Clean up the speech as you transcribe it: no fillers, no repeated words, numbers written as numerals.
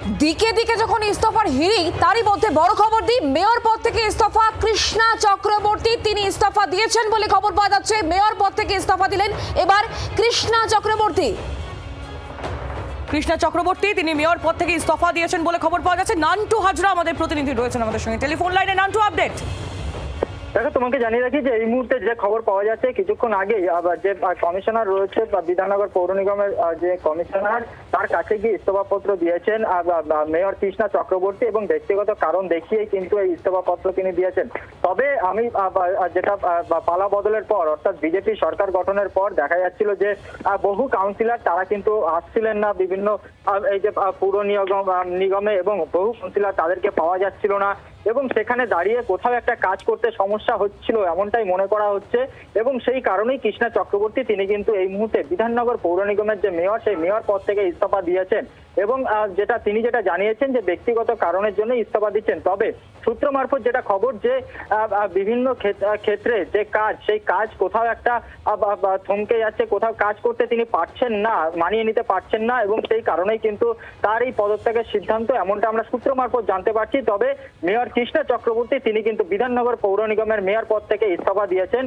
দিকে দিকে যখন ইস্তফার হিড়িক, তারই মধ্যে বড় খবর দিই, মেয়র পদ থেকে ইস্তফা কৃষ্ণা চক্রবর্তী। তিনি ইস্তফা দিয়েছেন বলে খবর পাওয়া যাচ্ছে। মেয়র পদ থেকে ইস্তফা দিলেন এবার কৃষ্ণা চক্রবর্তী। তিনি মেয়র পদ থেকে ইস্তফা দিয়েছেন বলে খবর পাওয়া যাচ্ছে। নান্টু হাজরা আমাদের প্রতিনিধি রয়েছেন আমাদের সঙ্গে টেলিফোন লাইনে। নান্টু, আপডেট। দেখো, তোমাকে জানিয়ে রাখি যে এই মুহূর্তে যে খবর পাওয়া যাচ্ছে, কিছুক্ষণ আগেই যে কমিশনার রয়েছে বা বিধাননগর পৌর নিগমের যে কমিশনার, তার কাছে গিয়ে ইস্তফাপত্র দিয়েছেন মেয়র কৃষ্ণা চক্রবর্তী এবং ব্যক্তিগত কারণ দেখিয়েই কিন্তু এই ইস্তফাপত্র তিনি দিয়েছেন। তবে আমি যেটা পালা বদলের পর, অর্থাৎ বিজেপি সরকার গঠনের পর দেখা যাচ্ছিল যে বহু কাউন্সিলর তারা কিন্তু আসছিলেন না বিভিন্ন এই যে পৌর নিগমে, এবং বহু কাউন্সিলর তাদেরকে পাওয়া যাচ্ছিল না এবং সেখানে দাঁড়িয়ে কোথাও একটা কাজ করতে সমস্যা হচ্ছিল এমনটাই মনে করা হচ্ছে। এবং সেই কারণেই কৃষ্ণা চক্রবর্তী তিনি কিন্তু এই মুহূর্তে বিধাননগর পৌর নিগমের যে মেয়র, সেই মেয়র পদ থেকে ইস্তফা দিয়েছেন এবং তিনি যেটা জানিয়েছেন যে ব্যক্তিগত কারণের জন্য ইস্তফা দিচ্ছেন। তবে সূত্র মারফত যেটা খবর যে বিভিন্ন ক্ষেত্রে যে কাজ, সেই কাজ কোথাও একটা থমকে যাচ্ছে, কোথাও কাজ করতে তিনি পারছেন না, মানিয়ে নিতে পারছেন না এবং সেই কারণেই কিন্তু তার এই পদত্যাগের সিদ্ধান্ত, এমনটা আমরা সূত্র মারফত জানতে পারছি। তবে মেয়র কৃষ্ণা চক্রবর্তী তিনি কিন্তু বিধাননগর পৌর নিগমের মেয়র পদ থেকে ইস্তফা দিয়েছেন।